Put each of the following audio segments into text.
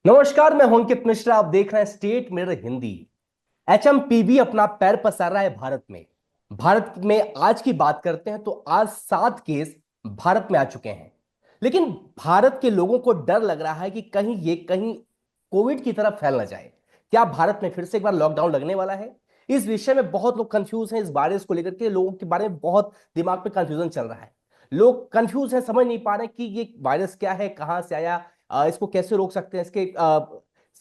नमस्कार, मैं हूं अंकित मिश्रा। आप देख रहे हैं स्टेट मिरर हिंदी। एचएमपीवी अपना पैर पसार रहा है भारत में आज की बात करते हैं तो आज 7 केस भारत में आ चुके हैं। लेकिन भारत के लोगों को डर लग रहा है कि कहीं कोविड की तरफ फैल ना जाए। क्या भारत में फिर से एक बार लॉकडाउन लगने वाला है? इस विषय में बहुत लोग कंफ्यूज हैं। इस वायरस को लेकर के लोगों के बारे में बहुत दिमाग में कंफ्यूजन चल रहा है। लोग कंफ्यूज हैं, समझ नहीं पा रहे कि ये वायरस क्या है, कहां से आया, इसको कैसे रोक सकते हैं, इसके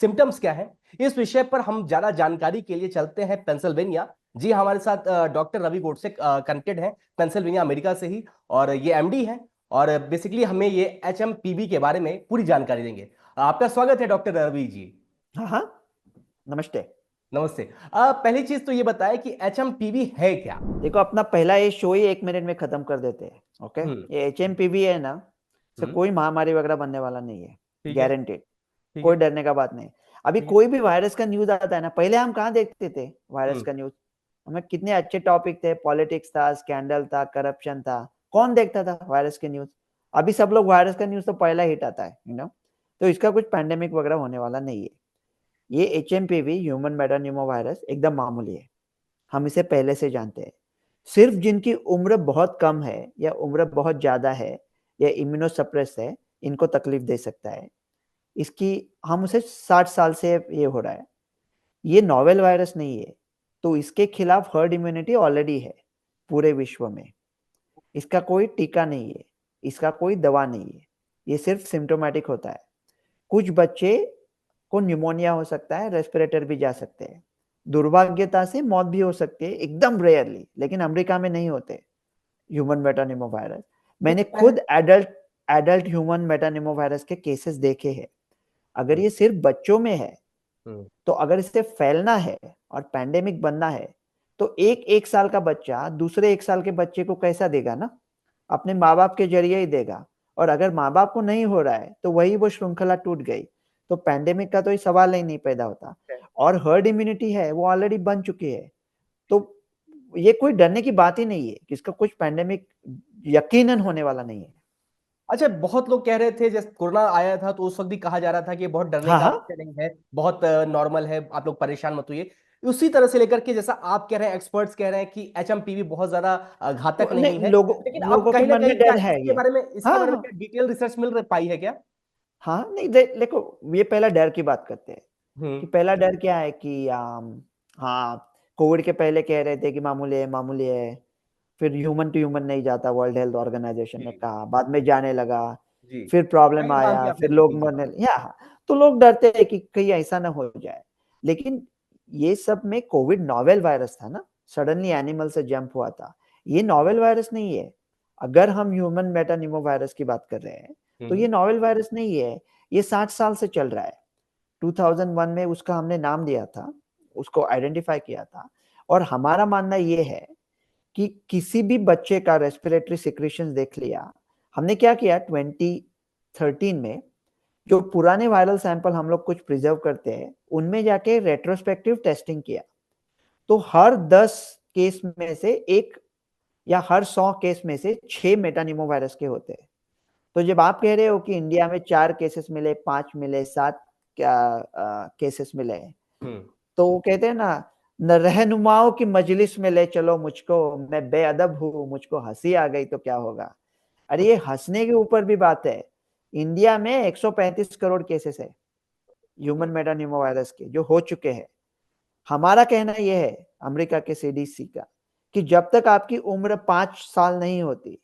सिम्टम्स क्या है। इस विषय पर हम ज्यादा जानकारी के लिए चलते हैं पेंसिल्वेनिया। जी, हमारे साथ डॉक्टर रवि गोडसे कनेक्टेड हैं पेंसिल्वेनिया अमेरिका से ही, और ये एमडी हैं। और बेसिकली हमें ये एचएमपीवी के बारे में पूरी जानकारी देंगे। आपका स्वागत है डॉक्टर रवि जी। हाँ हाँ। नमस्ते। नमस्ते। पहली चीज तो ये बताएं कि एचएमपीवी है क्या? देखो, अपना पहला ये शो ही 1 मिनट में खत्म कर देते हैं। ओके। हम्म। ये HMPV है ना, से हम्म। कोई महामारी वगैरह बनने वाला नहीं है। ठीक है। गारंटेड। ठीक कोई है। डरने का बात नहीं। अभी ठीक है। कोई भी वायरस का न्यूज आता है ना, पहले हम कहाँ देखते थे वायरस हम्म। का न्यूज? हमें कितने अच्छे टॉपिक थे, पॉलिटिक्स था, स्कैंडल था, करप्शन था। कौन देखता था वायरस के न्यूज? अभी सब लोग वायरस का न्यूज तो पहला हिट आता है, तो इसका कुछ पैंडेमिक वगैरह होने वाला नहीं है। ये HMPV ह्यूमन मेटानिमो वायरस एकदम मामूली है। हम इसे पहले से जानते हैं। सिर्फ जिनकी उम्र बहुत कम है या उम्र बहुत ज्यादा है या इम्यूनोसप्रेस है, इनको तकलीफ दे सकता है। इसकी हम उसे 60 साल से ये हो रहा है। ये नोवेल वायरस नहीं है, तो इसके खिलाफ हर्ड इम्यूनिटी ऑलरेडी है पूरे विश्व में। इसका कोई टीका नहीं है, इसका कोई दवा नहीं है। ये सिर्फ सिम्टोमेटिक होता है। कुछ बच्चे को न्यूमोनिया हो सकता है, रेस्पिरेटर भी जा सकते हैं। दुर्भाग्यता से मौत भी हो सकती है, एकदम रेयरली, लेकिन अमेरिका में नहीं होते ह्यूमन मेटानिमो वायरस। तो मैंने खुद एडल्ट एडल्ट ह्यूमन मेटानिमो वायरस के केसेस देखे हैं। अगर ये सिर्फ बच्चों में है, हम्म। तो अगर इसे फैलना है और पैंडेमिक बनना है, तो एक साल का बच्चा दूसरे 1 साल के बच्चे को कैसा देगा ना? अपने माँ बाप के जरिए ही देगा। और अगर माँ बाप को नहीं हो रहा है, तो वही वो श्रृंखला टूट गई। तो पैंडेमिक का तो ये सवाल ही नहीं पैदा होता। और हर्ड इम्यूनिटी है, वो ऑलरेडी बन चुकी है। तो ये कोई डरने की बात ही नहीं है कि इसका कुछ पैंडेमिक यकीनन होने वाला नहीं है। अच्छा, बहुत लोग कह रहे थे जब कोरोना आया था तो उस वक्त भी कहा जा रहा था कि ये बहुत डरने हाँ का हाँ। विषय नहीं है, बहुत नॉर्मल है, आप लोग परेशान मत होइए। उसी तरह से लेकर के जैसा आप कह रहे हैं, एक्सपर्ट्स कह रहे हैं कि एचएमपीवी बहुत ज्यादा घातक नहीं नहीं, है। लोगों लेकिन अब लोगों के कहीं ना मन कहीं में क्या डर है इसके ये। बारे में इसके हाँ बारे में हाँ। क्या डिटेल रिसर्च मिल पाई है क्या? हाँ, नहीं, देखो, ये पहला डर की बात करते हैं हम्म। कि पहला डर क्या है कि हाँ, कोविड के पहले कह रहे थे कि मामूली है, मामूली है। फिर ह्यूमन टू ह्यूमन नहीं जाता, वर्ल्ड हेल्थ ऑर्गेनाइजेशन ने जी। कहा, बाद में जाने लगा। जी। फिर प्रॉब्लम कई भ्रांति आया, आपने फिर देखी। लोग जी। मरने या हाँ, तो लोग डरते हैं कि कहीं ऐसा ना हो जाए। लेकिन ये सब में कोविड नॉवेल वायरस था ना, सडनली एनिमल से जंप हुआ था। ये नॉवेल वायरस नहीं है। अगर हम ह्यूमन मेटानिमो वायरस की बात कर रहे हैं, तो हम्म। ये नॉवेल वायरस नहीं है। ये 60 साल से चल रहा है। 2001 में उसका हमने नाम दिया था, उसको आइडेंटिफाई किया था। और हमारा मानना ये है कि किसी भी बच्चे का रेस्पिरेटरी सिक्रीशंस देख लिया। हमने क्या किया 2013 में, जो पुराने वायरल सैंपल हम लोग कुछ प्रिजर्व करते हैं, उनमें जाके रेट्रोस्पेक्टिव टेस्टिंग किया। तो हर 10 केस में से एक या हर 100 केस में से 6 मेटानिमो वायरस के होते हैं। तो जब आप कह रहे हो कि इंडिया में 4 केसेस मिले, 5 मिले, 7 क्या केसेस मिले, हम्म। तो वो कहते हैं ना, न रहनुमाओं की मजलिस में ले चलो मुझको, मैं बेअदब हूँ, मुझको हंसी आ गई तो क्या होगा? अरे ये हंसने के ऊपर भी बात है। इंडिया में 135 करोड़ केसेस है ह्यूमन मेटानिमो वायरस के, जो हो चुके हैं। हमारा कहना यह है, अमेरिका के CDC का, कि जब तक आपकी उम्र 5 साल नहीं होती,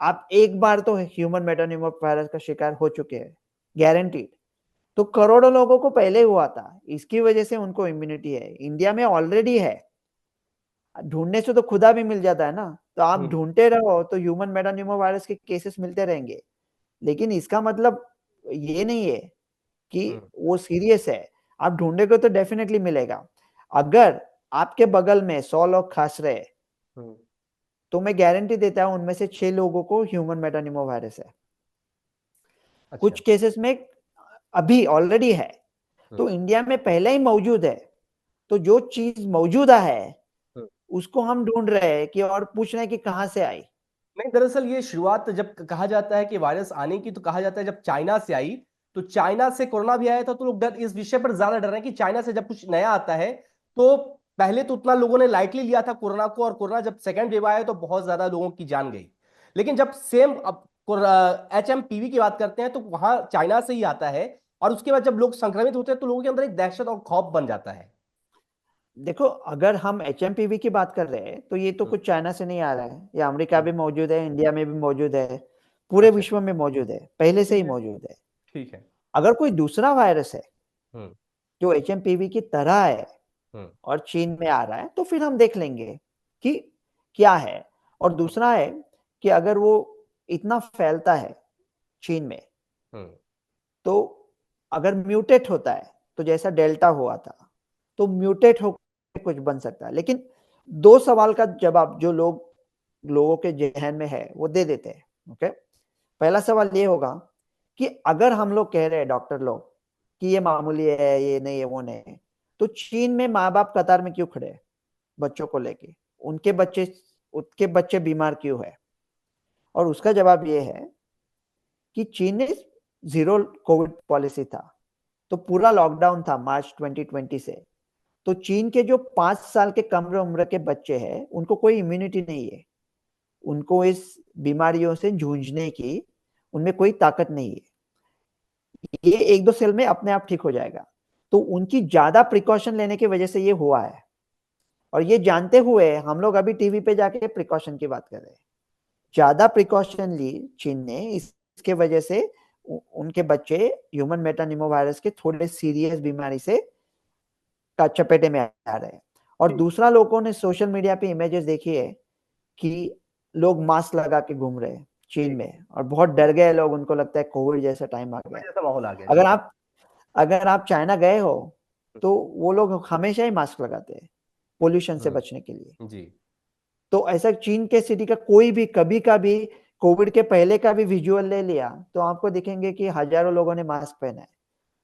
आप एक बार तो ह्यूमन मेटानिमो वायरस का शिकार हो चुके हैं, गारंटीड। तो करोड़ों लोगों को पहले हुआ था, इसकी वजह से उनको इम्यूनिटी है। इंडिया में ऑलरेडी है। ढूंढने से तो खुदा भी मिल जाता है ना। तो आप हम्म। ढूंढते रहो तो ह्यूमन मेटानिमो वायरस के केसेस मिलते रहेंगे। लेकिन इसका मतलब ये नहीं है कि हम्म। वो सीरियस है। आप ढूंढेगे तो डेफिनेटली मिलेगा। अगर आपके बगल में 100 लोग खांस रहे, हम्म। तो मैं गारंटी देता हूं उनमें से 6 लोगों को ह्यूमन मेटानिमो वायरस है। अच्छा। कुछ केसेस में अभी ऑलरेडी है। हम्म। तो इंडिया में पहले ही मौजूद है। तो जो चीज मौजूदा है, हम्म। उसको हम ढूंढ रहे हैं कि, और पूछ रहे हैं कि कहां से आई। नहीं, दरअसल ये शुरुआत जब कहा जाता है कि वायरस आने की, तो कहा जाता है जब चाइना से आई। तो चाइना से कोरोना भी आया था, तो लोग डर इस विषय पर ज्यादा डर रहे हैं कि चाइना से जब कुछ नया आता है तो पहले तो उतना लोगों ने लाइटली लिया था कोरोना को, और कोरोना जब सेकंड वेव आया तो बहुत ज्यादा लोगों की जान गई। लेकिन जब सेम अब HMPV की बात करते हैं तो वहां चाइना से ही आता है, और उसके बाद जब लोग संक्रमित होते हैं तो लोगों के अंदर एक दहशत और खौफ बन जाता है। देखो, अगर हम HMPV की बात कर रहे हैं तो ये तो हम्म, कुछ चाइना से नहीं आ रहा है, ये अमेरिका हम्म, भी मौजूद है, इंडिया में भी मौजूद है, पूरे अच्छा, विश्व में मौजूद है, पहले से ही ठीक है, मौजूद है। ठीक है। अगर कोई दूसरा वायरस है हम्म, जो HMPV की तरह है हम्म, और चीन में आ रहा है, तो फिर हम देख लेंगे कि क्या है। और दूसरा है कि अगर वो इतना फैलता है चीन में, हम्म, तो अगर म्यूटेट होता है, तो जैसा डेल्टा हुआ था, तो म्यूटेट होकर कुछ बन सकता है। लेकिन दो सवाल का जवाब जो लोगों के जहन में है वो दे देते हैं। ओके, पहला सवाल ये होगा कि अगर हम लोग कह रहे हैं, डॉक्टर लोग, कि ये मामूली है, ये नहीं है, वो नहीं है, तो चीन में माँ बाप कतार में क्यों खड़े हैं बच्चों को लेके? उनके बच्चे बीमार क्यों है? और उसका जवाब ये है कि चीन ने जीरो कोविड पॉलिसी था, तो पूरा लॉकडाउन था मार्च 2020 से। तो चीन के जो 5 साल के कम उम्र के बच्चे हैं, उनको कोई इम्यूनिटी नहीं है, उनको इस बीमारियों से जूझने की उनमें कोई ताकत नहीं है। ये 1-2 साल में अपने आप ठीक हो जाएगा। तो उनकी ज्यादा प्रिकॉशन लेने की वजह से ये हुआ है। और ये जानते हुए हम लोग अभी टीवी पे जाके प्रिकॉशन की बात कर रहे हैं। ज्यादा प्रिकॉशन ली चीन ने, इसके वजह से उनके बच्चे ह्यूमन मेटानिमो वायरस के थोड़े सीरियस बीमारी से का चपेटे में आ रहे हैं। और ठीक। दूसरा, लोगों ने सोशल मीडिया पे इमेजेस देखी है कि लोग मास्क लगा के घूम रहे हैं चीन ठीक। में, और बहुत डर गए लोग, उनको लगता है कोविड जैसा टाइम आ गया। जैसा माहौल आ गया अगर जी। आप अगर आप चाइना गए हो, तो वो लोग हमेशा ही मास्क लगाते हैं पोल्यूशन से बचने के लिए। जी। तो ऐसा चीन के सिटी का कोई भी कभी का भी कोविड के पहले का भी विजुअल ले लिया, तो आपको दिखेंगे कि हजारों लोगों ने मास्क पहना है।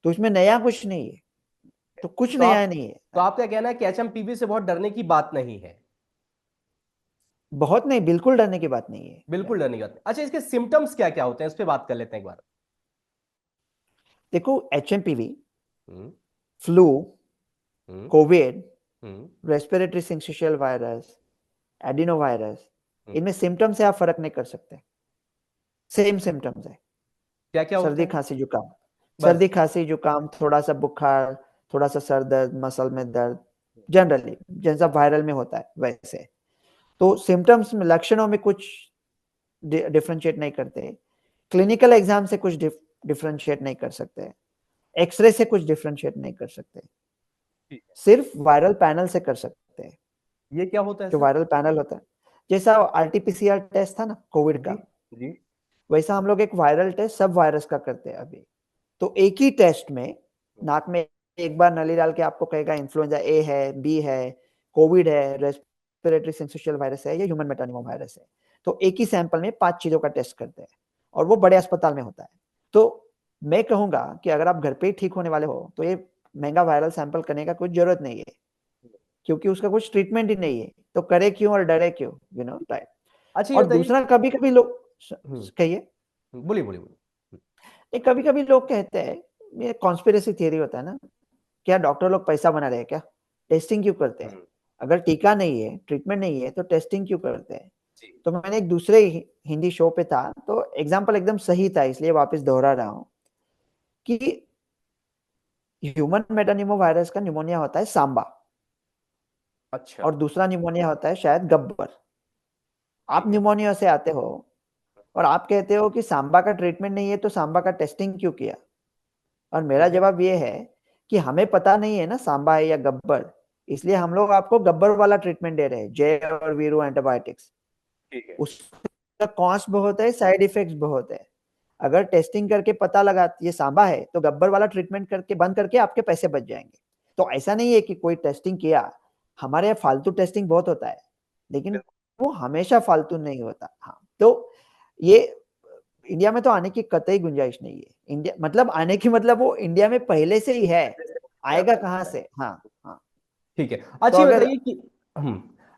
तो इसमें नया कुछ नहीं है, तो कुछ तो नया आप नहीं तो है। आपका कहना है कि HMPV से बहुत डरने की बात नहीं है? बहुत नहीं, बिल्कुल डरने की बात नहीं है। बिल्कुल डरने की बात नहीं। अच्छा, इसके सिम्टम्स क्या क्या होते हैं, इस पे बात कर लेते हैं एक बार। देखो, HMPV, हम्म, फ्लू, हम्म, कोविड, हम्म, रेस्पिरेटरी सिंक्शियल वायरस, एडिनो वायरस, हम्म। इनमें सिम्टम से आप फर्क नहीं कर सकते। सेम सिम्टम्स है। क्या क्या होते सर्दी हैं? खांसी जुकाम, बस। थोड़ा सा बुखार, थोड़ा सा सर दर्द, मसल में दर्द, जनरली जैसा वायरल में होता है वैसे। तो सिम्टम्स में, लक्षणों में कुछ डिफरेंशिएट नहीं करते, क्लिनिकल एग्जाम से कुछ डिफरेंशिएट नहीं कर सकते, एक्सरे से कुछ डिफरेंशिएट नहीं कर सकते, ठीक है। सिर्फ वायरल पैनल से कर सकते हैं। ये क्या होता है जो सर? वायरल पैनल होता है, जैसा RT-PCR टेस्ट था ना कोविड जी। का, जी। वैसा हम लोग एक वायरल टेस्ट सब वायरस का करते हैं अभी। तो एक ही टेस्ट में नाक में एक बार नली डाल के आपको कहेगा इन्फ्लुएंजा ए है, बी है, कोविड है, रेस्पिरेटरी सिंसिशियल वायरस है, या ह्यूमन मेटानिमो वायरस है। तो एक ही सैंपल में 5 चीजों का टेस्ट करते हैं, और वो बड़े अस्पताल में होता है। तो मैं कहूंगा कि अगर आप घर पे ही ठीक होने वाले हो, तो ये महंगा वायरल सैंपल करने का कुछ जरूरत नहीं है, क्योंकि उसका कुछ ट्रीटमेंट ही नहीं है। तो करे क्यों और डरे क्यों, टाइप। अच्छा, ये और बताइए। दूसरा, कभी कभी लोग हम्म, कहिए, बोलिए बोलिए बोलिए। कभी कभी लोग कहते हैं, ये कॉन्स्पिरेसी थियरी होता है ना, क्या डॉक्टर लोग पैसा बना रहे हैं क्या, टेस्टिंग क्यों करते हैं? हम्म, अगर टीका नहीं है, ट्रीटमेंट नहीं है, तो टेस्टिंग क्यों करते हैं? जी। तो मैंने एक दूसरे हिंदी शो पे था, तो एग्जाम्पल एकदम सही था, इसलिए वापस दोहरा रहा हूँ कि ह्यूमन मेटानिमो वायरस का निमोनिया होता है सांबा, अच्छा। और दूसरा निमोनिया होता है शायद गब्बर। आप ठीक है। निमोनिया से आते हो और आप कहते हो कि सांबा का ट्रीटमेंट नहीं है, तो सांबा का टेस्टिंग क्यों किया? और मेरा ठीक है। जवाब ये है कि हमें पता नहीं है ना सांबा है या गब्बर, इसलिए हम लोग आपको गब्बर वाला ट्रीटमेंट दे रहे हैं, जे और वीरू एंटीबायोटिक्स। ठीक है। उसका कॉस्ट बहुत है, साइड इफेक्ट्स बहुत है। अगर टेस्टिंग करके पता लगा ये सांबा है, तो गब्बर वाला ट्रीटमेंट करके बंद करके आपके पैसे बच जाएंगे। तो ऐसा नहीं है कि कोई टेस्टिंग किया, हमारे यहाँ फालतू टेस्टिंग बहुत होता है, लेकिन बिल्कुल। वो हमेशा फालतू नहीं होता। हाँ, तो ये इंडिया में तो आने की कतई गुंजाइश नहीं है। इंडिया मतलब आने की मतलब वो इंडिया में पहले से ही है, आएगा आपको कहाँ लगता है? से? हाँ, हाँ। ठीक है। तो अच्छा, ये अगर, बताइए कि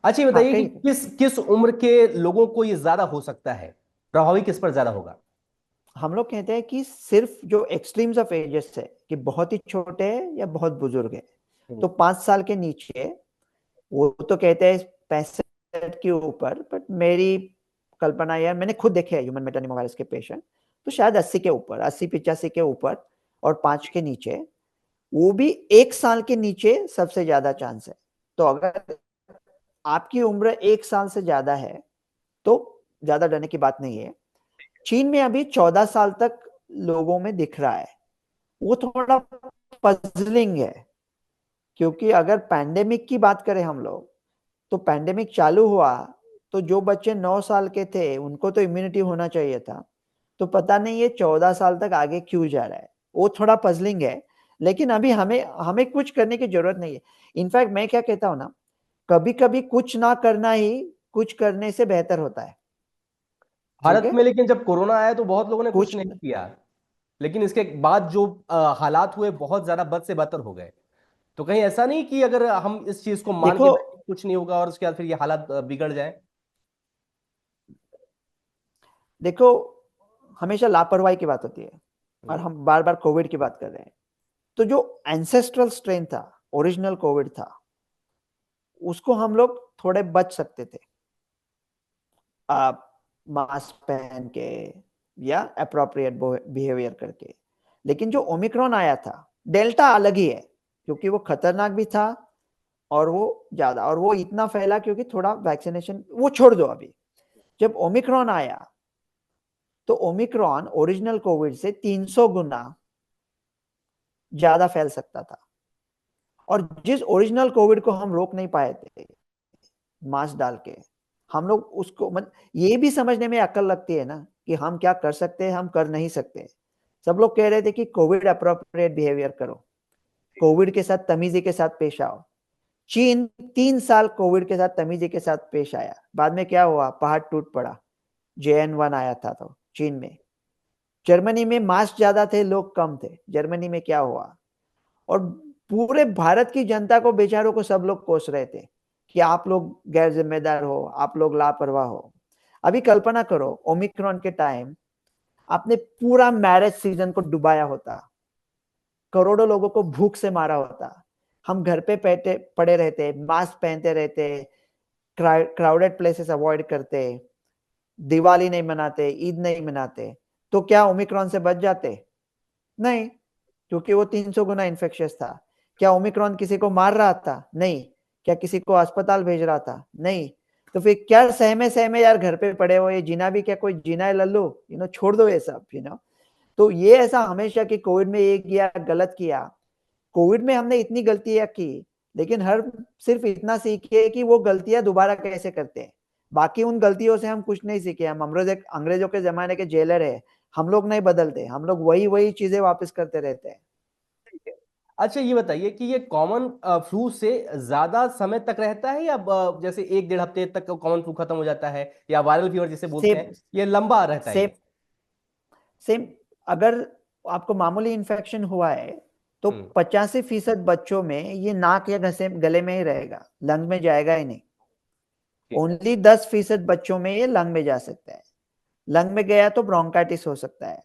अच्छा, ये हाँ बताइए कि कहिए, किस किस उम्र के लोगों को ये ज्यादा हो सकता है, प्रभावी किस पर ज्यादा होगा? हम लोग कहते हैं कि सिर्फ जो एक्सट्रीम्स ऑफ एजेस है कि बहुत ही छोटे हैं या बहुत बुजुर्ग है, तो 5 साल के नीचे वो तो कहते हैं 65 के ऊपर, बट मेरी कल्पना यार, मैंने खुद देखे है ह्यूमन मेटानिमोवायरस के पेशेंट, तो शायद 80 के ऊपर, 80-85 के ऊपर और 5 के नीचे, वो भी 1 साल के नीचे सबसे ज्यादा चांस है। तो अगर आपकी उम्र 1 साल से ज्यादा है तो ज्यादा डरने की बात नहीं है। चीन में अभी 14 साल तक लोगों में दिख रहा है, वो थोड़ा पजलिंग है, क्योंकि अगर पैंडेमिक की बात करें हम लोग, तो पैंडेमिक चालू हुआ तो जो बच्चे 9 साल के थे उनको तो इम्यूनिटी होना चाहिए था, तो पता नहीं ये 14 साल तक आगे क्यों जा रहा है, वो थोड़ा पजलिंग है। लेकिन अभी हमें हमें कुछ करने की जरूरत नहीं है। इनफैक्ट मैं क्या कहता हूं ना, कभी कभी कुछ ना करना ही कुछ करने से बेहतर होता है। ठीक भारत है, में लेकिन जब कोरोना आया तो बहुत लोगों ने कुछ कुछ नहीं किया, लेकिन इसके बाद जो हालात हुए बहुत ज्यादा बद से बदतर हो गए। तो कहीं ऐसा नहीं कि अगर हम इस चीज को मान के देखो बैठे कुछ नहीं होगा और उसके बाद फिर ये हालात बिगड़ जाए। देखो हमेशा लापरवाही की बात होती है, और हम्म। हम बार बार कोविड की बात कर रहे हैं। तो जो एंसेस्ट्रल स्ट्रेन था, ओरिजिनल कोविड था, उसको हम लोग थोड़े बच सकते थे, आप मास्क पहन के या अप्रोप्रिएट बिहेवियर करके। लेकिन जो ओमिक्रॉन आया था, डेल्टा अलग ही है, क्योंकि वो खतरनाक भी था और वो ज्यादा, और वो इतना फैला क्योंकि थोड़ा वैक्सीनेशन, वो छोड़ दो अभी। जब ओमिक्रॉन आया तो ओमिक्रॉन ओरिजिनल कोविड से 300 गुना ज्यादा फैल सकता था, और जिस ओरिजिनल कोविड को हम रोक नहीं पाए थे मास्क डाल के, हम लोग उसको ये भी समझने में अकल लगती है ना कि हम क्या कर सकते हैं, हम कर नहीं सकते। सब लोग कह रहे थे कि कोविड अप्रोप्रिएट बिहेवियर करो, कोविड के साथ तमीजी के साथ पेश आओ। चीन 3 साल कोविड के साथ तमीजी के साथ पेश आया, बाद में क्या हुआ, पहाड़ टूट पड़ा। JN1 आया था तो चीन में। जर्मनी में मास्क ज्यादा थे, लोग कम थे, जर्मनी में क्या हुआ। और पूरे भारत की जनता को, बेचारों को, सब लोग कोस रहे थे कि आप लोग गैर जिम्मेदार हो, आप लोग लापरवाह हो। अभी कल्पना करो, ओमिक्रॉन के टाइम आपने पूरा मैरिज सीजन को डुबाया होता, करोड़ों लोगों को भूख से मारा होता, हम घर पे बैठे पड़े रहते, मास्क पहनते रहते, क्राउडेड प्लेसेस अवॉइड करते, दिवाली नहीं मनाते, ईद नहीं मनाते, तो क्या ओमिक्रॉन से बच जाते? नहीं, क्योंकि वो 300 गुना इन्फेक्शियस था। क्या ओमिक्रॉन किसी को मार रहा था? नहीं। क्या किसी को अस्पताल भेज रहा था? नहीं। तो फिर क्या सहमे सहमे यार घर पे पड़े हो, ये जीना भी क्या कोई जीना है लल्लू, छोड़ दो ये सब। तो ये ऐसा हमेशा कि कोविड में ये किया, गलत किया। कोविड में हमने इतनी गलतियां की, लेकिन हर सिर्फ इतना सीखे कि वो गलतियां दोबारा कैसे करते हैं। बाकी उन गलतियों से हम कुछ नहीं सीखे, हम अंग्रेजों के जमाने के जेलर है, हम लोग नहीं बदलते, हम लोग वही वही चीजें वापस करते रहते हैं। अच्छा ये बताइए कि ये कॉमन फ्लू से ज्यादा समय तक रहता है, या जैसे एक डेढ़ हफ्ते तक कॉमन फ्लू खत्म हो जाता है, या वायरल फीवर जिसे बोलते सेम हैं ये लंबा रहता है सेम ये? सेम। अगर आपको मामूली इन्फेक्शन हुआ है तो हम्म। 85% बच्चों में ये नाक या घसे गले में ही रहेगा, लंग में जाएगा ही नहीं। ठीक है। ओनली 10% बच्चों में ये लंग में जा सकता है। लंग में गया तो ब्रोंकाइटिस हो सकता है।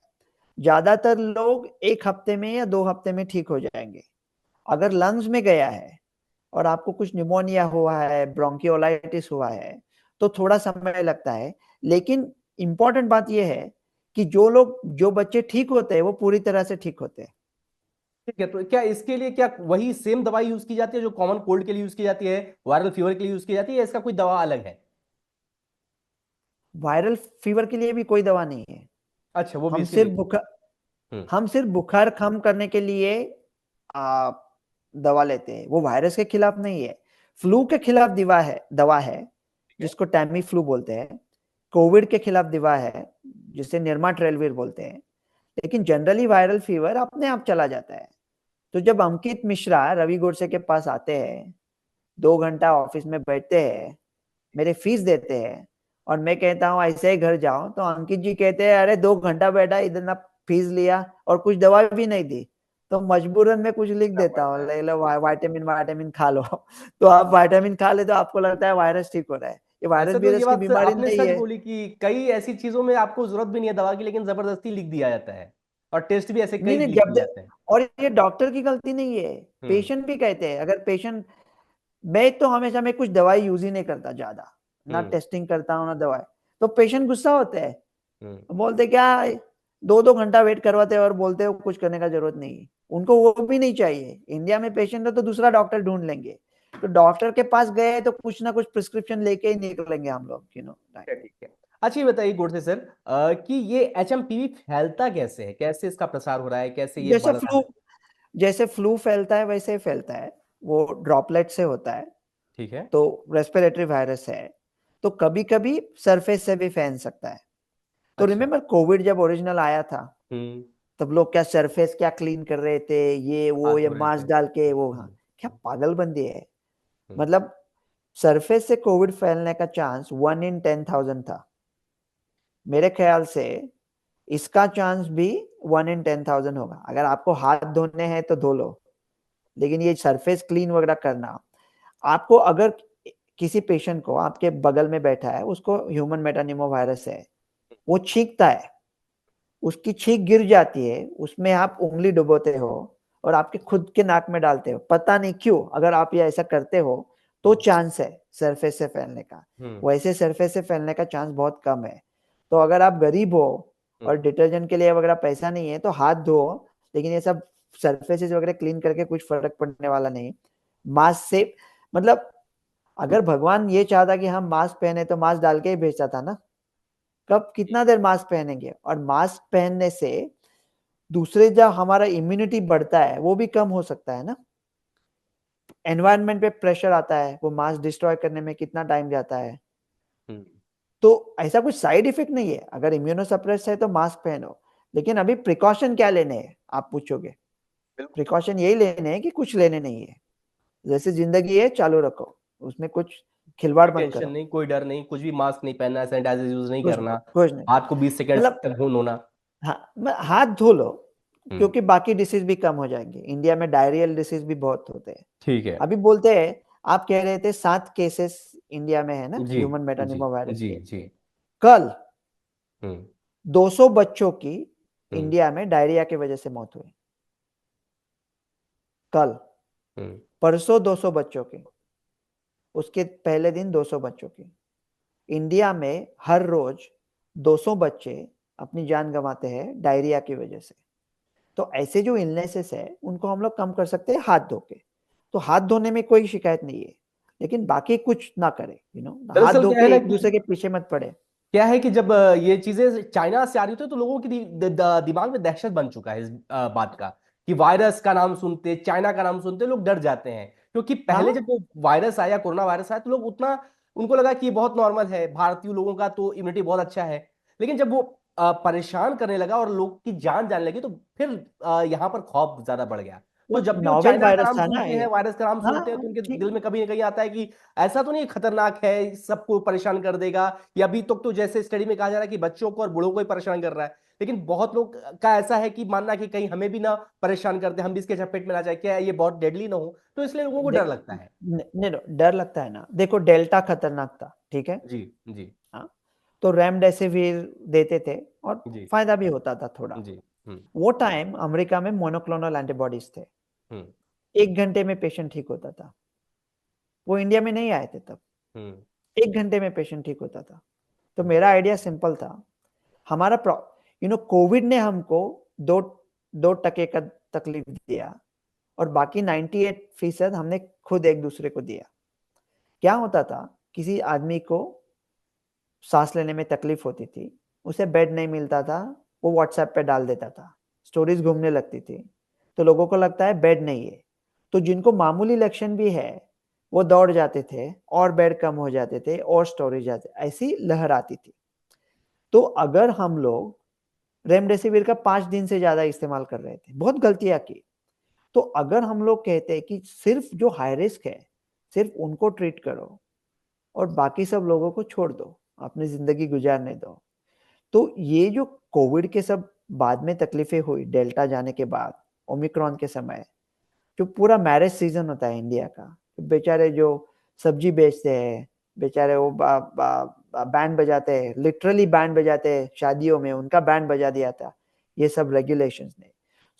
ज्यादातर लोग 1 हफ्ते में या 2 हफ्ते में ठीक हो जाएंगे। अगर लंग्स में गया है और आपको कुछ निमोनिया हुआ है, ब्रोंकियोलाइटिस हुआ है, तो थोड़ा समय लगता है। लेकिन इंपॉर्टेंट बात यह है कि जो बच्चे ठीक होते हैं वो पूरी तरह से ठीक होते हैं। ठीक है, तो क्या इसके लिए क्या वही सेम दवाई यूज की जाती है जो कॉमन कोल्ड के लिए यूज की जाती है, वायरल फीवर के लिए यूज की जाती है, या इसका कोई दवा अलग है? वायरल फीवर के लिए भी कोई दवा नहीं है। अच्छा, वो भी हम इसी सिर्फ लिए। बुखार हम्म। हम सिर्फ बुखार कम करने के लिए आ, दवा लेते हैं, वो वायरस के खिलाफ नहीं है। फ्लू के खिलाफ दवा है ठीक है। जिसको टैमी फ्लू बोलते हैं। कोविड के खिलाफ दवा है जिसे निर्मा ट्रेलविर बोलते हैं। लेकिन जनरली वायरल फीवर अपने आप चला जाता है। तो जब अंकित मिश्रा रवि गोडसे के पास आते हैं, 2 घंटा ऑफिस में बैठते हैं, मेरे फीस देते हैं, और मैं कहता हूँ ऐसे ही घर जाओ, तो अंकित जी कहते हैं अरे 2 घंटा बैठा, इधर ना फीस लिया और कुछ दवा भी नहीं दी, तो मजबूरन मैं कुछ लिख क्या देता पड़ता हूँ, है? ले लो वाइटामिन वाइटामिन खा लो। तो आप वाइटामिन खा ले तो आपको लगता है वायरस ठीक हो रहा है। ये वायरस ऐसे तो ये वायरस की बात बीमारी आपने नहीं सच है। बोली कि कई ऐसी चीजों में आपको जरूरत भी नहीं है दवा की, लेकिन जबरदस्ती लिख दिया जाता है, और टेस्ट भी ऐसे नहीं कई नहीं, लिख दिए जाते हैं। और ये डॉक्टर की गलती नहीं है, हम्म। पेशेंट भी कहते हैं। अगर पेशेंट, मैं तो हमेशा मैं कुछ दवाई यूज ही नहीं करता ज्यादा, ना हम्म। टेस्टिंग करता हूँ ना दवाई। तो पेशेंट गुस्सा होते हैं, हम्म। बोलते क्या, 2-2 घंटा वेट करवाते हैं और बोलते हो कुछ करने का जरूरत नहीं है। उनको वो भी नहीं चाहिए। इंडिया में पेशेंट है तो दूसरा डॉक्टर ढूंढ लेंगे, तो डॉक्टर के पास गए तो कुछ ना कुछ प्रिस्क्रिप्शन लेके ही निकलेंगे हम लोग, ठीक है। अच्छा ये बताइए गोडसे सर, कि ये एचएमपीवी फैलता कैसे है, कैसे इसका प्रसार हो रहा है, कैसे ये जैसे बढ़ रहा फ्लू, है? जैसे फ्लू फैलता है वैसे ही फैलता है। वो ड्रॉपलेट से होता है। ठीक है। तो रेस्पिरेटरी वायरस है, तो कभी कभी सरफेस से भी फैल सकता है। तो अच्छा। रिमेम्बर कोविड जब ओरिजिनल आया था, हम्म। तब लोग क्या सरफेस क्या क्लीन कर रहे थे, ये वो, हाथ ये धो रहे थे। मास्क डाल के वो, हाँ, क्या पागलबंदी है। हम्म। मतलब सरफेस से कोविड फैलने का चांस 1 in 10,000 था। मेरे ख्याल से इसका चांस भी 1 in 10,000 होगा। अगर आपको हाथ धोने हैं तो धो लो, लेकिन ये सरफेस क्लीन वगैरह करना, आपको अगर किसी पेशेंट को आपके बगल में बैठा है, उसको ह्यूमन मेटानिमो वायरस है, वो छींकता है, उसकी छींक गिर जाती है, उसमें आप उंगली डुबोते हो और आपके खुद के नाक में डालते हो, पता नहीं क्यों। अगर आप ये ऐसा करते हो तो चांस है सरफेस से फैलने का। हम्म। वैसे सरफेस से फैलने का चांस बहुत कम है। तो अगर आप गरीब हो और डिटर्जेंट के लिए वगैरह पैसा नहीं है तो हाथ धो, लेकिन ये सब सरफेसेस वगैरह क्लीन करके कुछ फर्क पड़ने वाला नहीं। मास्क से, मतलब अगर भगवान ये चाहता कि हम मास्क पहने तो मास्क डाल के ही भेजता था ना। कब कितना देर मास्क पहनेंगे? और मास्क पहनने से दूसरे जब हमारा इम्यूनिटी बढ़ता है वो भी कम हो सकता है ना। एनवायरनमेंट पे प्रेशर आता है, वो मास्क डिस्ट्रॉय करने में कितना टाइम जाता है। हम्म। तो ऐसा कुछ साइड इफेक्ट नहीं है। अगर इम्यूनोसप्रेस है तो मास्क पहनो, लेकिन अभी प्रिकॉशन क्या लेने हैं आप पूछोगे। बिल्कुल। प्रिकॉशन यही लेने हैं कि कुछ लेने नहीं है। जैसे जिंदगी है चालू रखो, उसमें कुछ खिलवाड़ कोई मत टेंशन करो। नहीं, कोई डर नहीं, कुछ भी, मास्क नहीं पहनना, सैनिटाइजर यूज नहीं कुछ नहीं, करना, कुछ नहीं। हाथ को 20 सेकंड मतलब तक धो होना। हाँ, हाथ धो लो, हम्म। क्योंकि बाकी डिसीज भी कम हो जाएंगे। इंडिया में डायरियल डिसीज भी बहुत होते हैं। ठीक है। अभी बोलते हैं, आप कह रहे थे 7 केसेस इंडिया में है ना जी। ह्यूमन जी। मेटानिमो वायरस जी। के। जी। कल हम्म। 200 बच्चों की हम्म। इंडिया में डायरिया की वजह से मौत हुई। कल, हम्म। परसों 200 बच्चों की, उसके पहले दिन 200 बच्चों की। इंडिया में हर रोज 200 बच्चे अपनी जान गंवाते हैं डायरिया की वजह से। तो ऐसे जो इलनेसेस है उनको हम लोग कम कर सकते हैं हाथ धो के। तो हाथ धोने में कोई शिकायत नहीं है, लेकिन बाकी कुछ ना करे, हाथ दरअसल धो क्या है के ना एक कि दूसरे के पीछे मत पड़े। क्या है कि जब ये चीजें चाइना से आ रही थी तो लोगों की दिमाग में दहशत बन चुका है इस बात का, कि वायरस का नाम सुनते, चाइना का नाम सुनते लोग डर जाते हैं। क्योंकि पहले हाँ, जब वो वायरस आया, कोरोना वायरस आया, तो लोग उतना, उनको लगा कि ये बहुत नॉर्मल है, भारतीय लोगों का तो इम्यूनिटी बहुत अच्छा है। लेकिन जब वो परेशान करने लगा और लोग की जान जाने लगी, तो फिर यहाँ पर खौफ ज्यादा बढ़ गया। वो तो जब भी वो नोवेल चाइना का वायरस नाम था ना सुनते ये। हैं, वायरस का नाम सुनते हैं, तो हाँ, उनके ठीक। दिल में कभी ना कहीं आता है कि ऐसा तो नहीं खतरनाक है, सबको परेशान कर देगा। या अभी तक तो जैसे स्टडी में कहा जा रहा है कि बच्चों को और बूढ़ों को ही परेशान कर रहा है, लेकिन बहुत लोग का ऐसा है कि मानना कि कहीं हमें भी ना परेशान कर दे, हम भी इसके चपेट में ना जाए, क्या ये बहुत डेडली ना हो, तो इसलिए लोगों को डर देख, लगता है। नहीं, डर लगता है ना। देखो डेल्टा खतरनाक था, ठीक है। जी। जी। हाँ, तो रेमडेसिविर देते थे और जी। फायदा भी होता था थोड़ा। जी। हम्म। वो टाइम अमेरिका में मोनोक्लोनल एंटीबॉडीज थे। हम्म। 1 घंटे में पेशेंट ठीक होता था। वो इंडिया में नहीं आए थे तब। हम्म। 1 घंटे में पेशेंट ठीक होता था। तो मेरा आइडिया सिंपल था। हमारा कोविड ने हमको दो 2% का तकलीफ दिया, और बाकी 98% हमने खुद एक दूसरे को दिया। क्या होता था, किसी आदमी को सांस लेने में तकलीफ होती थी, उसे बेड नहीं मिलता था, वो व्हाट्सएप पे डाल देता था, स्टोरीज घूमने लगती थी, तो लोगों को लगता है बेड नहीं है। तो जिनको मामूली लक्षण भी है वो दौड़ जाते थे और बेड कम हो जाते थे और स्टोरेज जाते, ऐसी लहर आती थी। तो अगर हम लोग रेमडेसिविर का 5 दिन से ज्यादा इस्तेमाल कर रहे थे, बहुत गलतियां की। तो अगर हम लोग कहते हैं कि सिर्फ जो हाई रिस्क है सिर्फ उनको ट्रीट करो और बाकी सब लोगों को छोड़ दो, अपनी जिंदगी गुजारने दो, तो ये जो कोविड के सब बाद में तकलीफें हुई डेल्टा जाने के बाद, ओमिक्रॉन के समय, जो पूरा मैरिज सीजन होता है इंडिया का, तो बेचारे जो सब्जी बेचते हैं, बेचारे वो बैंड बजाते हैं, लिटरली बैंड बजाते हैं शादियों में, उनका बैंड बजा दिया था ये सब रेगुलेशंस ने।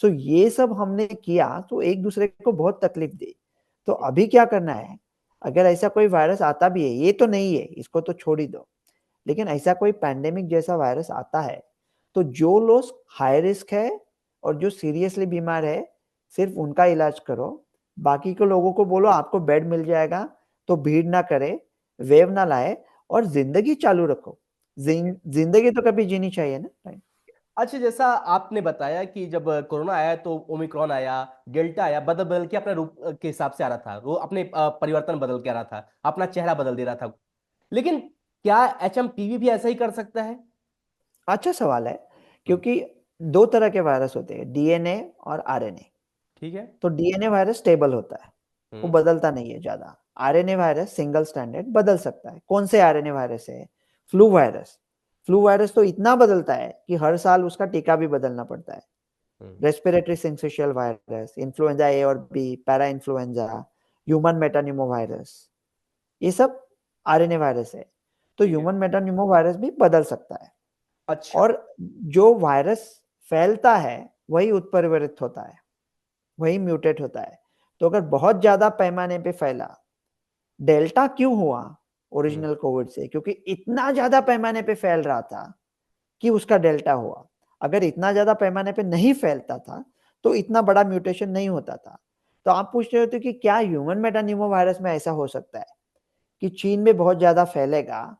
सो ये सब हमने किया तो एक दूसरे को बहुत तकलीफ दी। तो अभी क्या करना है, अगर ऐसा कोई वायरस आता भी है, ये तो नहीं है, इसको तो छोड़ ही दो, लेकिन ऐसा कोई पैंडेमिक जैसा वायरस आता है तो जो लोग हाई रिस्क है और जो सीरियसली बीमार है सिर्फ उनका इलाज करो, बाकी के लोगों को बोलो आपको बेड मिल जाएगा, तो भीड़ ना करे, वेव ना लाए और जिंदगी चालू रखो। जिंदगी तो कभी जीनी चाहिए ना। अच्छा, जैसा आपने बताया कि जब कोरोना आया तो ओमिक्रॉन आया, डेल्टा आया, बदल बदल के अपने रूप के हिसाब से आ रहा था, वो अपने परिवर्तन बदल के आ रहा था, अपना चेहरा बदल दे रहा था। लेकिन क्या एचएमपीवी भी ऐसा ही कर सकता है? अच्छा सवाल है, हम्म, क्योंकि दो तरह के वायरस होते हैं, डीएनए और आरएनए। ठीक है। तो डीएनए वायरस स्टेबल होता है, वो हम्म। बदलता नहीं है ज्यादा। आरएनए वायरस सिंगल स्टैंडर्ड बदल सकता है। कौन से आरएनए वायरस है? Flu virus. फ्लू वायरस तो इतना बदलता है कि हर साल उसका टीका भी बदलना पड़ता है। Hmm. Respiratory syncytial virus, influenza A और B, parainfluenza, human metapneumovirus, ये सब आरएनए वायरस है। तो ठीक है। ह्यूमन मेटान्यूमो वायरस भी बदल सकता है। अच्छा। और जो वायरस फैलता है वही उत्परिवर्तित होता है, वही म्यूटेट होता है। तो अगर बहुत ज्यादा पैमाने पे फैला, डेल्टा क्यों हुआ हम्म। ओरिजिनल कोविड से? क्योंकि इतना ज्यादा पैमाने पे फैल रहा था कि उसका डेल्टा हुआ। अगर इतना ज्यादा पैमाने पे नहीं फैलता था तो इतना बड़ा म्यूटेशन नहीं होता था। तो आप पूछ रहे होते कि क्या ह्यूमन मेटान्यूमो वायरस में ऐसा हो सकता है कि चीन में बहुत ज्यादा फैलेगा,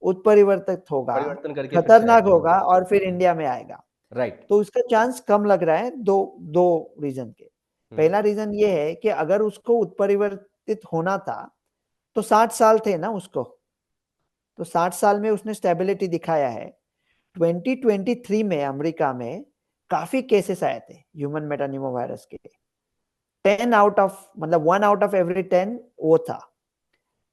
उत्परिवर्तित होगा, परिवर्तन करके फिर खतरनाक चलेगा। होगा और फिर इंडिया में आएगा? राइट। तो उसका चांस कम लग रहा है, दो दो रीजन के। हम्म। पहला रीजन ये है कि अगर उसको उत्परिवर्तित होना था तो 60 साल थे ना उसको, तो 60 साल में उसने स्टेबिलिटी दिखाया है। 2023 में अमेरिका में काफी केसेस आए थे ह्यूमन मेटान्यूमो वायरस के। 10 आउट ऑफ मतलब 1 आउट ऑफ एवरी 10 वो था,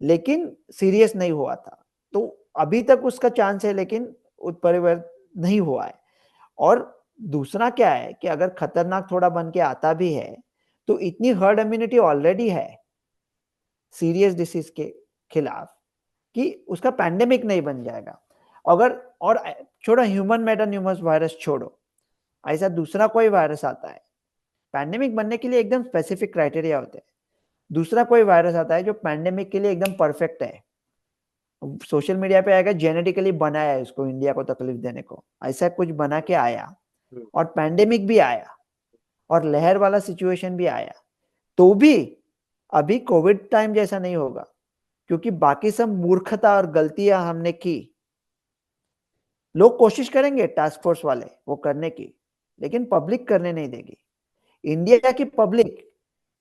लेकिन सीरियस नहीं हुआ था। तो अभी तक उसका चांस है, लेकिन उत्परिवर्त नहीं हुआ है। और दूसरा क्या है कि अगर खतरनाक थोड़ा बन के आता भी है तो इतनी हर्ड इम्यूनिटी ऑलरेडी है सीरियस डिसीज के खिलाफ कि उसका पैंडेमिक नहीं बन जाएगा। अगर और छोड़ो ह्यूमन मेटान्यूमस वायरस छोड़ो, ऐसा दूसरा कोई वायरस आता है, पैंडेमिक बनने के लिए एकदम स्पेसिफिक क्राइटेरिया होते हैं। दूसरा कोई वायरस आता है जो पैंडेमिक के लिए एकदम परफेक्ट है, सोशल मीडिया पे आएगा जेनेटिकली बनाया है इसको इंडिया को तकलीफ देने को, ऐसा कुछ बना के आया हम्म। और पैंडेमिक भी आया और लहर वाला सिचुएशन भी आया, तो भी अभी कोविड टाइम जैसा नहीं होगा, क्योंकि बाकी सब मूर्खता और गलतियां हमने की। लोग कोशिश करेंगे टास्क फोर्स वाले वो करने की, लेकिन पब्लिक करने नहीं देगी। इंडिया की पब्लिक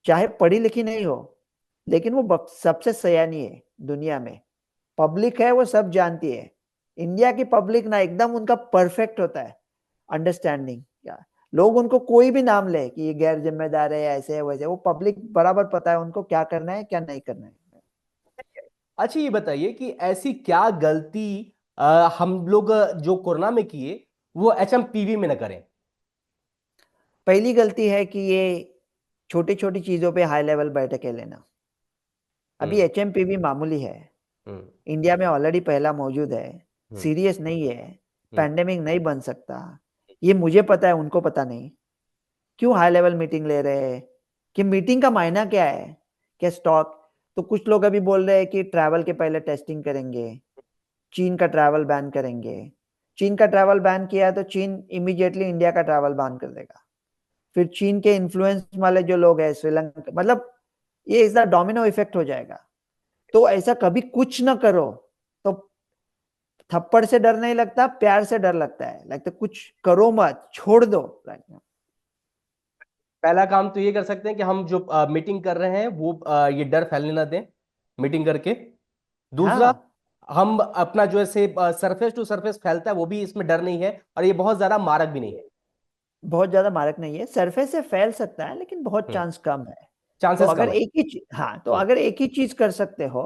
चाहे पढ़ी लिखी नहीं हो, लेकिन वो सबसे सयानी है दुनिया में। पब्लिक है वो सब जानती है। इंडिया की पब्लिक ना एकदम उनका परफेक्ट होता है अंडरस्टैंडिंग। क्या लोग उनको कोई भी नाम ले कि ये गैर जिम्मेदार है, ऐसे है वैसे, वो पब्लिक बराबर पता है उनको क्या करना है क्या नहीं करना है। अच्छा, ये बताइए कि ऐसी क्या गलती हम लोग जो कोरोना में किए वो एचएमपीवी में न करें? पहली गलती है कि ये छोटी छोटी चीजों पे हाई लेवल बैठकें लेना। अभी हम्म। एचएमपीवी मामूली है, हम्म। इंडिया में ऑलरेडी पहला मौजूद है, हम्म। सीरियस नहीं है, हम्म। पैंडेमिक नहीं बन सकता। ये मुझे पता है, उनको पता नहीं। क्यों हाई लेवल मीटिंग ले रहे हैं? कि मीटिंग का मायना क्या है? क्या स्टॉक? तो कुछ लोग अभी बोल रहे हैं कि ट्रैवल के पहले टेस्टिंग करेंगे, चीन का ट्रैवल बैन करेंगे। चीन का ट्रैवल बैन किया तो चीन इमीडिएटली इंडिया का ट्रैवल बैन कर देगा। फिर चीन के इन्फ्लुएंस वाले जो लोग हैं श्रीलंका, मतलब ये इसका डोमिनो इफेक्ट हो जाएगा। तो ऐसा कभी कुछ ना करो। तो थप्पड़ से डर नहीं लगता, प्यार से डर लगता है, लगता कुछ करो मत, छोड़ दो। पहला काम तो ये कर सकते हैं कि हम जो मीटिंग कर रहे हैं वो ये डर फैलने ना दें मीटिंग करके। दूसरा, हाँ, हम अपना जो है से सरफेस टू सरफेस फैलता है वो भी इसमें डर नहीं है, और ये बहुत ज्यादा मारक भी नहीं है। बहुत ज्यादा मारक नहीं है, सरफेस से फैल सकता है लेकिन बहुत हम्म। चांस कम है। तो चांसेस अगर कम है। एक ही हाँ, तो हम्म। अगर एक ही चीज कर सकते हो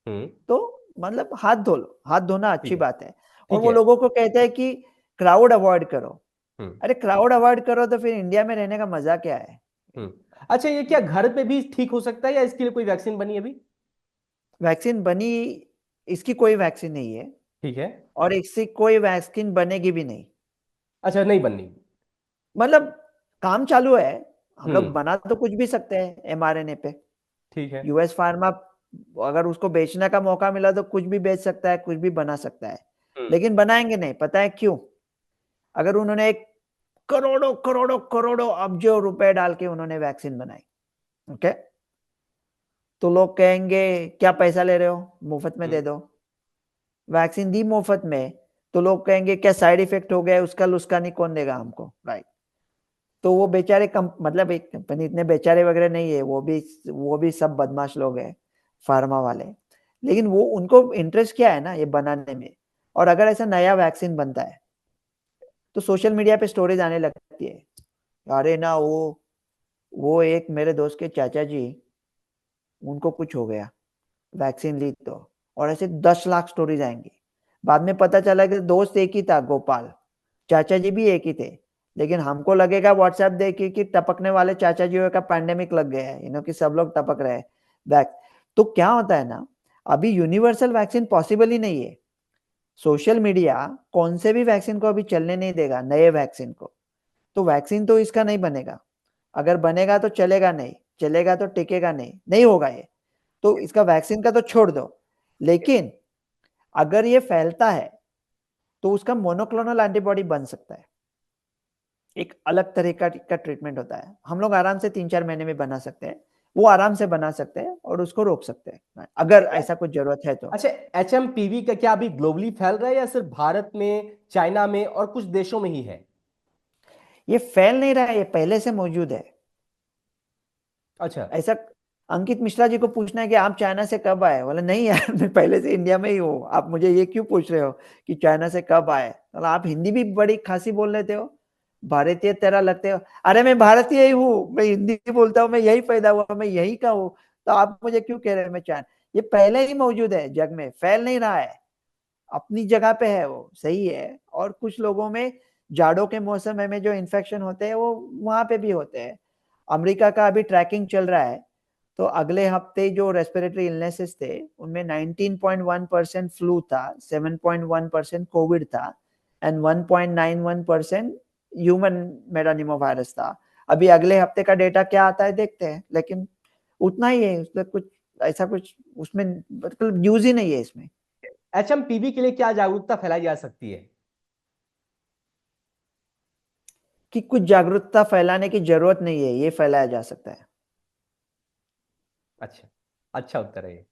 हम्म। तो मतलब हाथ धो लो। हाथ धोना ठीक अच्छी है। बात है। और ठीक वो है। लोगों को कहते हैं कि क्राउड अवॉइड करो। हम्म। अरे क्राउड अवॉइड करो तो फिर इंडिया में रहने का मजा क्या है? अच्छा, ये क्या घर पे भी ठीक हो सकता है या इसके लिए कोई वैक्सीन बनी है अभी? वैक्सीन बनी इसकी कोई वैक्सीन नहीं है ठीक है। और इससे कोई वैक्सीन बनेगी भी नहीं। अच्छा, नहीं बननी। मतलब काम चालू है, हम लोग हम्म। बना तो कुछ भी सकते हैं एमआरएनए पे। ठीक है। यूएस फार्मा अगर उसको बेचने का मौका मिला तो कुछ भी बेच सकता है, कुछ भी बना सकता है, हम्म। लेकिन बनाएंगे नहीं। पता है क्यों? अगर उन्होंने एक करोड़ों करोड़ों करोड़ों अब्जों रुपए डाल के उन्होंने वैक्सीन बनाई, ओके, तो लोग कहेंगे क्या पैसा ले रहे हो, मुफ्त में दे हम्म। दो। वैक्सीन दी मुफ्त में तो लोग कहेंगे क्या साइड इफेक्ट हो गया, उसका लुस्कानी कौन देगा हमको, राइट? तो वो बेचारे मतलब एक कंपनी इतने बेचारे वगैरह नहीं है, वो भी सब बदमाश लोग हैं, फार्मा वाले। लेकिन वो उनको इंटरेस्ट क्या है ना, ये बनाने में। और अगर ऐसा नया वैक्सीन बनता है तो सोशल मीडिया पे स्टोरीज आने लगती है, अरे ना वो एक मेरे दोस्त के चाचा जी, उनको कुछ हो गया वैक्सीन ली तो, और ऐसे 10 लाख स्टोरीज आएंगी। बाद में पता चला कि दोस्त एक ही था, गोपाल, चाचा जी भी एक ही थे। लेकिन हमको लगेगा व्हाट्सएप देख के कि टपकने वाले चाचा जी का पैंडेमिक लग गया है, कि सब लोग टपक रहे हैं वैक्स। तो क्या होता है ना, अभी यूनिवर्सल वैक्सीन पॉसिबल ही नहीं है। सोशल मीडिया कौन से भी वैक्सीन को अभी चलने नहीं देगा, नए वैक्सीन को। तो वैक्सीन तो इसका नहीं बनेगा, अगर बनेगा तो चलेगा नहीं, चलेगा तो टिकेगा नहीं, नहीं होगा ये। तो इसका वैक्सीन का तो छोड़ दो, लेकिन अगर ये फैलता है तो उसका मोनोक्लोनल एंटीबॉडी बन सकता है। एक अलग तरह का ट्रीटमेंट होता है, हम लोग आराम से 3-4 महीने में बना सकते हैं। वो आराम से बना सकते हैं और उसको रोक सकते हैं अगर ऐसा कुछ जरूरत है तो। अच्छा, HMPV का क्या अभी ग्लोबली फैल रहा है या सिर्फ भारत में, चाइना में और कुछ देशों में ही है? ये फैल नहीं रहा है, ये पहले से मौजूद है। अच्छा। ऐसा अंकित मिश्रा जी को पूछना है कि आप चाइना से कब आए, बोले नहीं यार मैं पहले से इंडिया में ही हूँ, आप मुझे ये क्यों पूछ रहे हो कि चाइना से कब आए? बोला आप हिंदी भी बड़ी खासी बोल लेते हो, भारतीय तरह लगते हो। अरे मैं भारतीय ही हूँ, मैं हिंदी बोलता हूँ, मैं यही पैदा हुआ, मैं यही का हूँ, तो आप मुझे क्यों कह रहे हैं मैं चाइना? ये पहले ही मौजूद है जग में, फैल नहीं रहा है, अपनी जगह पे है, वो सही है। और कुछ लोगों में जाड़ों के मौसम में जो इन्फेक्शन होते हैं वो वहां पे भी होते हैं। अमेरिका का अभी ट्रैकिंग चल रहा है, तो अगले हफ्ते जो रेस्पिरेटरी इलनेसेस थे उनमें 19.1% फ्लू था, 7.1% कोविड था एंड 1.91% ह्यूमन मेटानिमोवायरस था। अभी अगले हफ्ते का डेटा क्या आता है देखते हैं, लेकिन उतना ही है, उसमें कुछ ऐसा कुछ उसमें मतलब न्यूज ही नहीं है इसमें। HMPV के लिए क्या जागरूकता फैलाई जा सकती है? कि कुछ जागरूकता फैलाने की जरूरत नहीं है, ये फैलाया जा सकता है। अच्छा, अच्छा उत्तर है ये।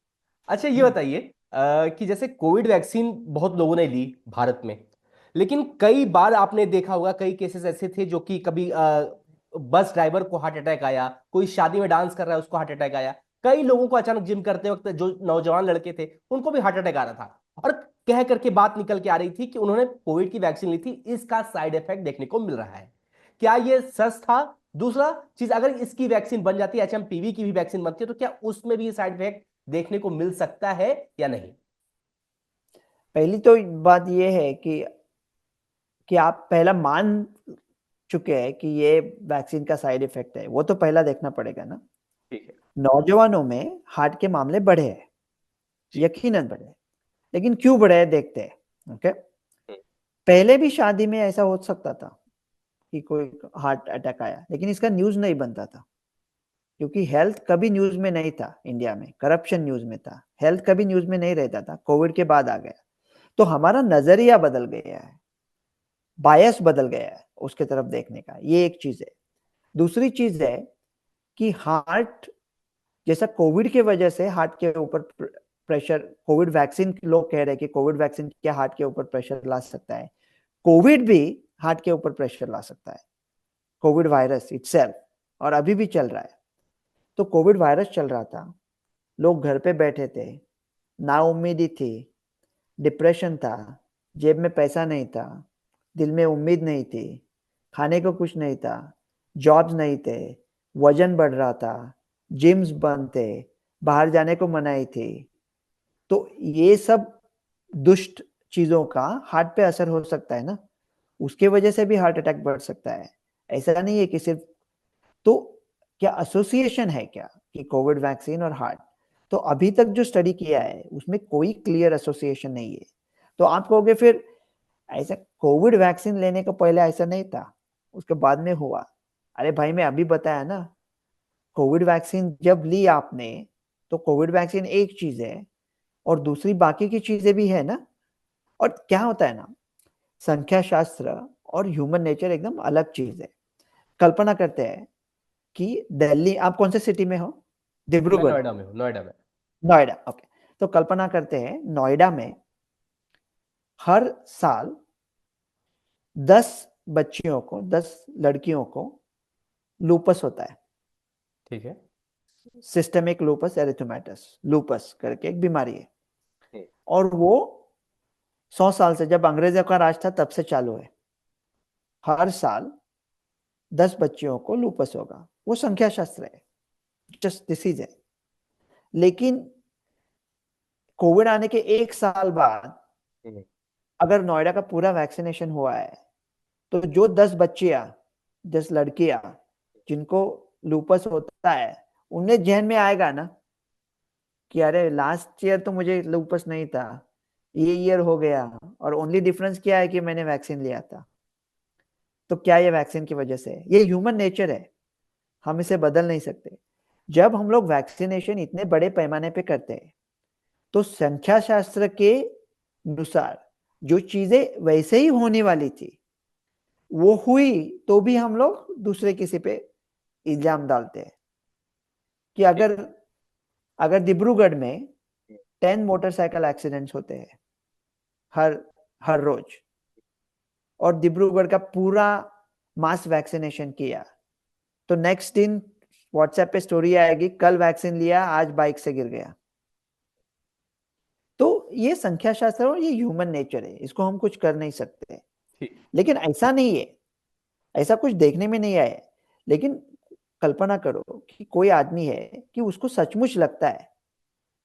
अच्छा, ये बताइए कि जैसे कोविड वैक्सीन बहुत लोगों ने ली भारत में, लेकिन कई बार आपने देखा होगा कई केसेस ऐसे थे जो कि कभी बस ड्राइवर को हार्ट अटैक आया, कोई शादी में डांस कर रहा है उसको हार्ट अटैक आया, कई लोगों को अचानक जिम करते वक्त जो नौजवान लड़के थे उनको भी हार्ट अटैक आ रहा था, और कह करके बात निकल के आ रही थी कि उन्होंने कोविड की वैक्सीन ली थी, इसका साइड इफेक्ट देखने को मिल रहा है। क्या ये सच था? दूसरा चीज, अगर इसकी वैक्सीन बन जाती है, HMPV की भी वैक्सीन बनती है, तो क्या उसमें भी साइड इफेक्ट देखने को मिल सकता है या नहीं? पहली तो बात ये है कि आप पहला मान चुके हैं कि ये वैक्सीन का साइड इफेक्ट है, वो तो पहला देखना पड़ेगा ना। ठीक है। नौजवानों में हार्ट के मामले बढ़े हैं, जी। यकीनन बढ़े हैं, लेकिन क्यों बढ़े हैं देखते हैं। ओके, हम्म। पहले भी शादी में ऐसा हो सकता था कि कोई हार्ट अटैक आया, लेकिन इसका न्यूज नहीं बनता था, क्योंकि हेल्थ कभी न्यूज में नहीं था इंडिया में, करप्शन न्यूज में था, हेल्थ कभी न्यूज में नहीं रहता था, कोविड के बाद आ गया। तो हमारा नजरिया बदल गया है, बायस बदल गया है उसके तरफ देखने का, ये एक चीज है। दूसरी चीज है कि हार्ट, जैसा कोविड के वजह से हार्ट के ऊपर प्रेशर, कोविड वैक्सीन लोग कह रहे हैं कि कोविड वैक्सीन क्या हार्ट के ऊपर प्रेशर ला सकता है, कोविड भी हार्ट के ऊपर प्रेशर ला सकता है, कोविड वायरस इटसेल्फ, और अभी भी चल रहा है। तो कोविड वायरस चल रहा था, लोग घर पे बैठे थे, ना उम्मीदी थी, डिप्रेशन था, जेब में पैसा नहीं था, दिल में उम्मीद नहीं थी, खाने को कुछ नहीं था, जॉब्स नहीं थे, वजन बढ़ रहा था, जिम्स बंद थे, बाहर जाने को मनाही थी। तो ये सब दुष्ट चीजों का हार्ट पे असर हो सकता है ना, उसके वजह से भी हार्ट अटैक बढ़ सकता है। ऐसा नहीं है कि सिर्फ, तो क्या एसोसिएशन है क्या कि कोविड वैक्सीन और हार्ट? तो अभी तक जो स्टडी किया है उसमें कोई क्लियर एसोसिएशन नहीं है। तो आप कहोगे फिर ऐसा कोविड वैक्सीन लेने का पहले ऐसा नहीं था, उसके बाद में हुआ। अरे भाई मैं अभी बताया ना, कोविड वैक्सीन जब ली आपने, तो कोविड वैक्सीन एक चीज है और दूसरी बाकी की चीजें भी है ना। और क्या होता है ना, संख्या शास्त्र और ह्यूमन नेचर एकदम अलग चीज है। कल्पना करते हैं कि दिल्ली, आप कौन से सिटी में हो? मैं डिब्रूगढ़, नोएडा में हूँ, नोएडा में। नोएडा, ओके। तो कल्पना करते हैं नोएडा में हर साल 10 बच्चियों को 10 लड़कियों को लूपस होता है, ठीक है। सिस्टेमिक लूपस एरिथेमेटस, लूपस करके एक बीमारी है। हम्म। और वो 100 साल से, जब अंग्रेजों का राज था तब से चालू है। हर साल 10 बच्चियों को लूपस होगा, वो संख्या शास्त्र है, जस्ट डिसीज है। लेकिन कोविड आने के 1 साल बाद हम्म। अगर नोएडा का पूरा वैक्सीनेशन हुआ है, तो जो 10 बच्चियां, 10 लड़कियां जिनको लूपस होता है, उन्हें जहन में आएगा ना कि अरे लास्ट ईयर तो मुझे लूपस नहीं था, ये ईयर हो गया, और ओनली डिफरेंस क्या है कि मैंने वैक्सीन लिया था। तो क्या ये वैक्सीन की वजह से है? ये ह्यूमन नेचर है, हम इसे बदल नहीं सकते। जब हम लोग वैक्सीनेशन इतने बड़े पैमाने पे करते हैं, तो संख्या शास्त्र के अनुसार जो चीजें वैसे ही होने वाली थी वो हुई, तो भी हम लोग दूसरे किसी पे इल्जाम डालते हैं कि ठीक। अगर अगर डिब्रूगढ़ में 10 मोटरसाइकिल एक्सीडेंट्स होते हैं हर हर रोज, और डिब्रूगढ़ का पूरा मास वैक्सीनेशन किया, तो नेक्स्ट दिन व्हाट्सएप पे स्टोरी आएगी, कल वैक्सीन लिया, आज बाइक से गिर गया। तो ये संख्या शास्त्र और ये ह्यूमन नेचर है, इसको हम कुछ कर नहीं सकते। ठीक। लेकिन ऐसा नहीं है, ऐसा कुछ देखने में नहीं आया है। लेकिन कल्पना करो कि कोई आदमी है कि उसको सचमुच लगता है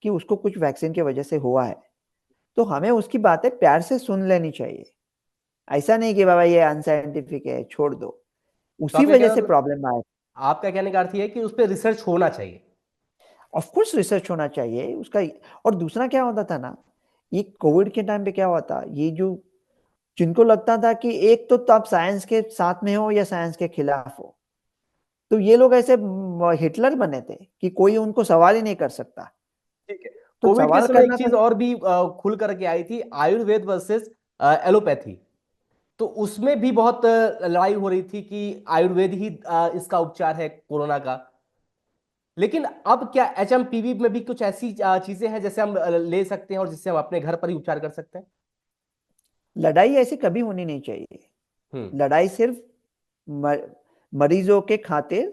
कि उसको कुछ वैक्सीन की वजह से हुआ है, तो हमें उसकी बातें प्यार से सुन लेनी चाहिए। ऐसा नहीं कि बाबा ये अनसाइंटिफिक है, छोड़ दो, तो उसी वजह से प्रॉब्लम आए। आपका कहने का अर्थ ये है कि उस पर रिसर्च होना चाहिए। ऑफ कोर्स रिसर्च होना चाहिए उसका। और दूसरा क्या होता था ना, ये कोविड के टाइम पे क्या हुआ था, ये जो जिनको लगता था कि एक तो आप साइंस के साथ में हो या साइंस के खिलाफ हो, तो ये लोग ऐसे हिटलर बने थे कि कोई उनको सवाल ही नहीं कर सकता। ठीक है। तो कोविड के सवाल समय एक करना चीज तो, और भी खुल करके आई थी, आयुर्वेद वर्सेस एलोपैथी। तो उसमें भी बहुत लड़ाई हो रही थी कि आयुर्वेद ही इसका उपचार है कोरोना का। लेकिन अब क्या एचएमपीवी में भी कुछ ऐसी चीजें हैं जैसे हम ले सकते हैं और जिससे हम अपने घर पर ही उपचार कर सकते हैं? लड़ाई ऐसी कभी होनी नहीं चाहिए। हम्म। लड़ाई सिर्फ मरीजों के खातिर,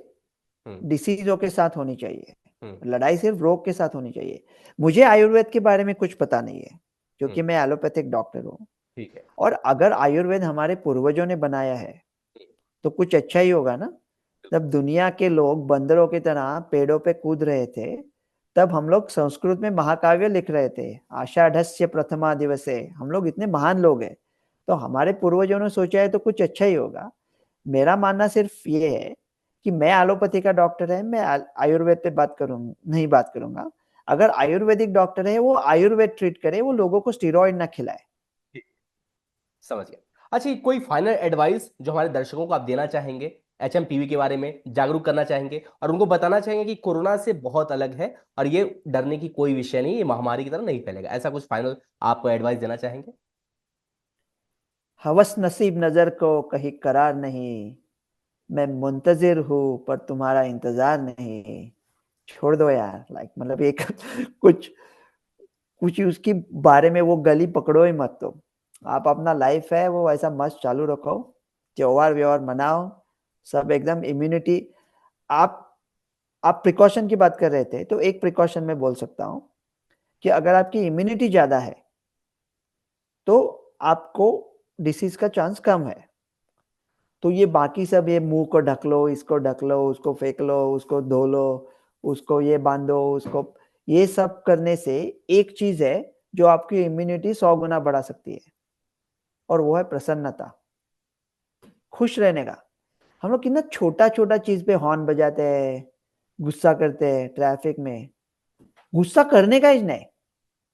हम्म। डिसीजों के साथ होनी चाहिए। हम्म। लड़ाई सिर्फ रोग के साथ होनी चाहिए। मुझे आयुर्वेद के बारे में कुछ पता नहीं है, हम्म। क्योंकि मैं एलोपैथिक डॉक्टर हूँ। ठीक है। और अगर आयुर्वेद हमारे पूर्वजों ने बनाया है, तो कुछ अच्छा ही होगा ना। जब दुनिया के लोग बंदरों की तरह पेड़ों पे कूद रहे थे, तब हम लोग संस्कृत में महाकाव्य लिख रहे थे, आषाढ़स्य प्रथमा दिवसे। हम लोग इतने महान लोग हैं, तो हमारे पूर्वजों ने सोचा है तो कुछ अच्छा ही होगा। मेरा मानना सिर्फ ये है कि मैं एलोपैथी का डॉक्टर है, मैं आयुर्वेद पे बात करूँ नहीं बात करूंगा। अगर आयुर्वेदिक डॉक्टर है, वो आयुर्वेद ट्रीट करे, वो लोगों को स्टीरॉइड ना खिलाए। ठीक। समझ गया। अच्छा, कोई फाइनल एडवाइस जो हमारे दर्शकों को आप देना चाहेंगे एचएमपीवी के बारे में, जागरूक करना चाहेंगे और उनको बताना चाहेंगे कि कोरोना से बहुत अलग है और ये डरने की कोई विषय नहीं, ये महामारी की तरह नहीं फैलेगा, ऐसा कुछ फाइनल आपको एडवाइस देना चाहेंगे? हवस नसीब नजर को कहीं करार नहीं, मैं मुंतजिर हूँ पर तुम्हारा इंतजार नहीं। छोड़ दो यार, लाइक मतलब एक कुछ कुछ उसकी बारे में वो गली पकड़ो ही मत। तो आप अपना लाइफ है वो ऐसा मस्त चालू रखो, त्योहार व्यवहार मनाओ, सब एकदम इम्यूनिटी। आप आप प्रिकॉशन की बात कर रहे थे, तो एक प्रिकॉशन में बोल सकता हूँ कि अगर आपकी इम्यूनिटी ज्यादा है, तो आपको डिसीज का चांस कम है। तो ये बाकी सब, ये मुंह को ढक लो, इसको ढक लो, उसको फेंक लो, उसको धो लो, उसको ये बांधो, उसको, ये सब करने से एक चीज है जो आपकी इम्यूनिटी 100 गुना बढ़ा सकती है, और वो है प्रसन्नता, खुश रहने का। हम लोग कितना छोटा छोटा चीज पे हॉर्न बजाते हैं, गुस्सा करते हैं ट्रैफिक में, गुस्सा करने का ही नहीं,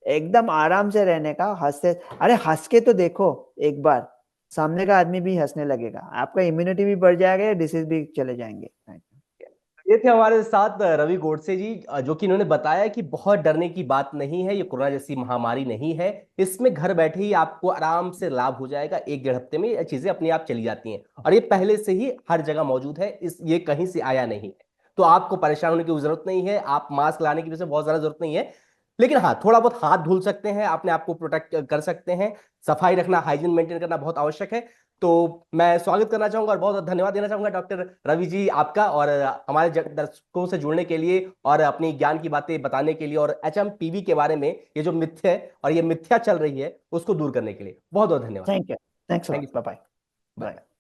एकदम आराम से रहने का, हंसते, अरे हंस के तो देखो एक बार, सामने का आदमी भी हंसने लगेगा, आपका इम्यूनिटी भी बढ़ जाएगा, डिसीज भी चले जाएंगे। ये थे हमारे साथ रवि गोडसे जी, जो कि इन्होंने बताया कि बहुत डरने की बात नहीं है, ये कोरोना जैसी महामारी नहीं है। इसमें घर बैठे ही आपको आराम से लाभ हो जाएगा, 1 डेढ़ हफ्ते में ये चीजें अपने आप चली जाती हैं, और ये पहले से ही हर जगह मौजूद है, ये कहीं से आया नहीं है। तो आपको परेशान होने की जरूरत नहीं है, आप मास्क लाने की वजह से बहुत ज्यादा जरूरत नहीं है। लेकिन हाँ, थोड़ा बहुत हाथ धुल सकते हैं, अपने आप को प्रोटेक्ट कर सकते हैं। सफाई रखना, हाइजीन मेंटेन करना बहुत आवश्यक है। तो मैं स्वागत करना चाहूंगा और बहुत बहुत धन्यवाद देना चाहूंगा डॉक्टर रवि जी आपका, और हमारे दर्शकों से जुड़ने के लिए और अपनी ज्ञान की बातें बताने के लिए, और एचएमपीवी के बारे में ये जो मिथ्य है और ये मिथ्या चल रही है उसको दूर करने के लिए बहुत बहुत धन्यवाद। Thank you, thanks thank you. Bye bye. Bye.